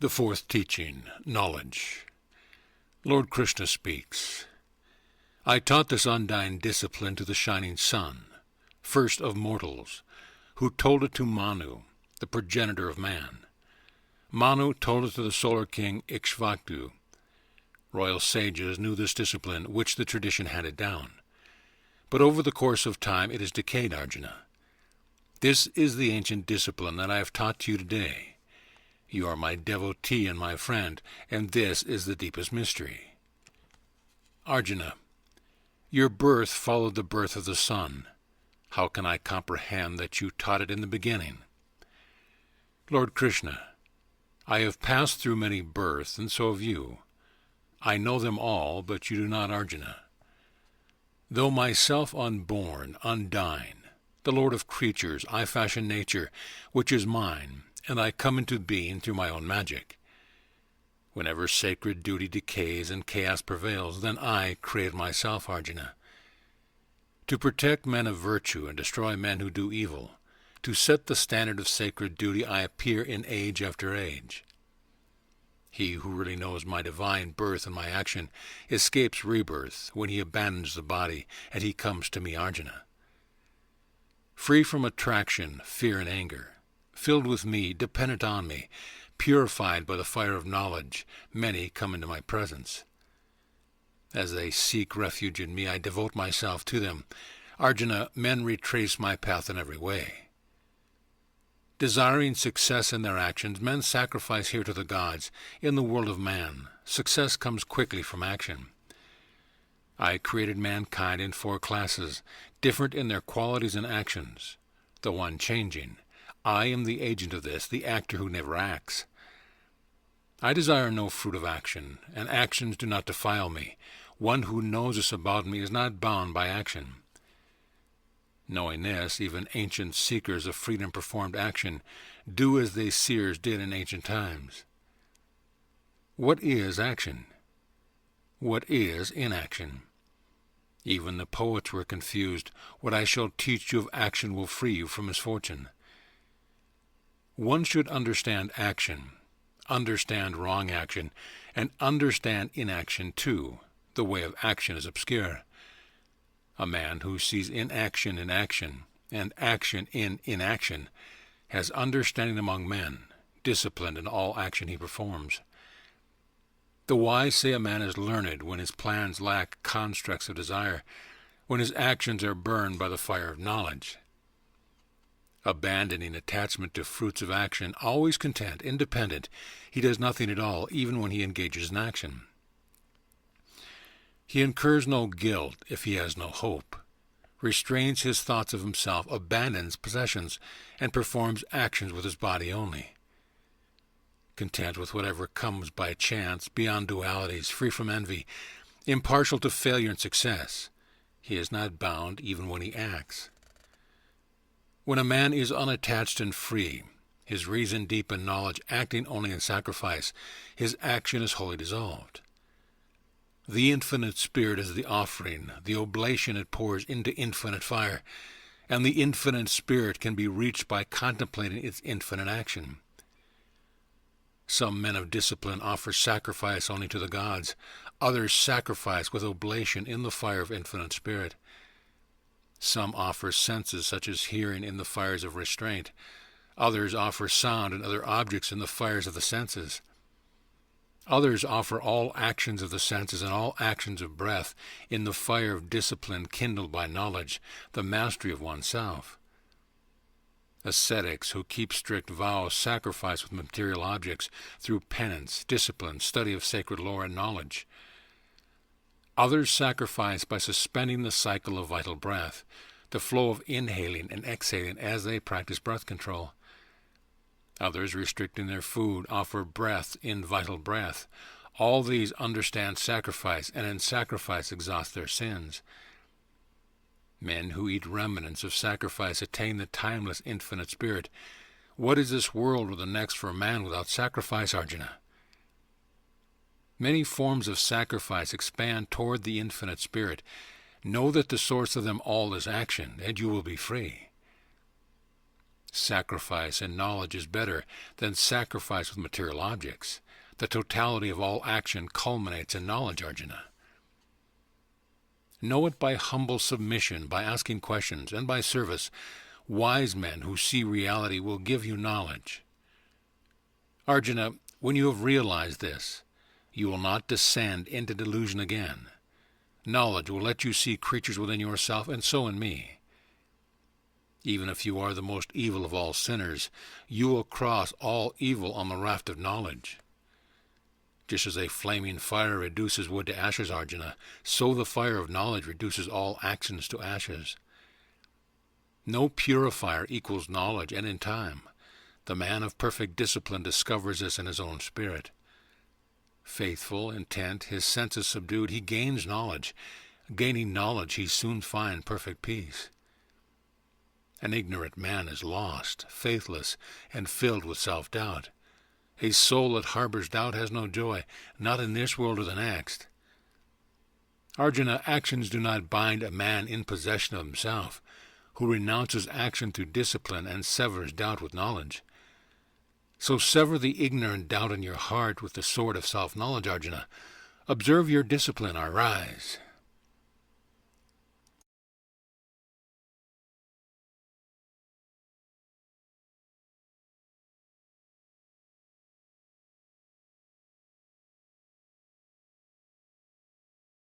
The fourth teaching, knowledge. Lord Krishna speaks. I taught this undying discipline to the shining sun, first of mortals, who told it to Manu, the progenitor of man. Manu told it to the solar king Ikshvaku. Royal sages knew this discipline, which the tradition handed down. But over the course of time it has decayed, Arjuna. This is the ancient discipline that I have taught to you today. You are my devotee and my friend, and this is the deepest mystery. Arjuna, your birth followed the birth of the sun. How can I comprehend that you taught it in the beginning? Lord Krishna, I have passed through many births, and so have you. I know them all, but you do not, Arjuna. Though myself unborn, undying, the Lord of creatures, I fashion nature, which is mine, and I come into being through my own magic. Whenever sacred duty decays and chaos prevails, then I create myself, Arjuna. To protect men of virtue and destroy men who do evil, to set the standard of sacred duty, I appear in age after age. He who really knows my divine birth and my action escapes rebirth when he abandons the body, and he comes to me, Arjuna. Free from attraction, fear, and anger, filled with me, dependent on me, purified by the fire of knowledge, many come into my presence. As they seek refuge in me, I devote myself to them. Arjuna, men retrace my path in every way. Desiring success in their actions, men sacrifice here to the gods. In the world of man, success comes quickly from action. I created mankind in 4 classes, different in their qualities and actions, the one changing. I am the agent of this, the actor who never acts. I desire no fruit of action, and actions do not defile me. One who knows this about me is not bound by action. Knowing this, even ancient seekers of freedom performed action, do as they seers did in ancient times. What is action? What is inaction? Even the poets were confused. What I shall teach you of action will free you from misfortune. One should understand action, understand wrong action, and understand inaction too. The way of action is obscure. A man who sees inaction in action, and action in inaction, has understanding among men, disciplined in all action he performs. The wise say a man is learned when his plans lack constructs of desire, when his actions are burned by the fire of knowledge. Abandoning attachment to fruits of action, always content, independent, he does nothing at all, even when he engages in action. He incurs no guilt if he has no hope, restrains his thoughts of himself, abandons possessions, and performs actions with his body only. Content with whatever comes by chance, beyond dualities, free from envy, impartial to failure and success, he is not bound even when he acts. When a man is unattached and free, his reason deep in knowledge, acting only in sacrifice, his action is wholly dissolved. The infinite spirit is the offering, the oblation it pours into infinite fire, and the infinite spirit can be reached by contemplating its infinite action. Some men of discipline offer sacrifice only to the gods, others sacrifice with oblation in the fire of infinite spirit. Some offer senses such as hearing in the fires of restraint, others offer sound and other objects in the fires of the senses. Others offer all actions of the senses and all actions of breath in the fire of discipline kindled by knowledge, the mastery of oneself. Ascetics who keep strict vows sacrifice with material objects through penance, discipline, study of sacred lore, and knowledge. Others sacrifice by suspending the cycle of vital breath, the flow of inhaling and exhaling as they practice breath control. Others, restricting their food, offer breath in vital breath. All these understand sacrifice, and in sacrifice exhaust their sins. Men who eat remnants of sacrifice attain the timeless infinite spirit. What is this world or the next for a man without sacrifice, Arjuna? Many forms of sacrifice expand toward the infinite spirit. Know that the source of them all is action, and you will be free. Sacrifice in knowledge is better than sacrifice with material objects. The totality of all action culminates in knowledge, Arjuna. Know it by humble submission, by asking questions, and by service. Wise men who see reality will give you knowledge. Arjuna, when you have realized this, you will not descend into delusion again. Knowledge will let you see creatures within yourself, and so in me. Even if you are the most evil of all sinners, you will cross all evil on the raft of knowledge. Just as a flaming fire reduces wood to ashes, Arjuna, so the fire of knowledge reduces all actions to ashes. No purifier equals knowledge, and in time, the man of perfect discipline discovers this in his own spirit. Faithful, intent, his senses subdued, he gains knowledge. Gaining knowledge, he soon finds perfect peace. An ignorant man is lost, faithless, and filled with self-doubt. A soul that harbors doubt has no joy, not in this world or the next. Arjuna, actions do not bind a man in possession of himself, who renounces action through discipline and severs doubt with knowledge. So sever the ignorant doubt in your heart with the sword of self-knowledge, Arjuna. Observe your discipline, arise.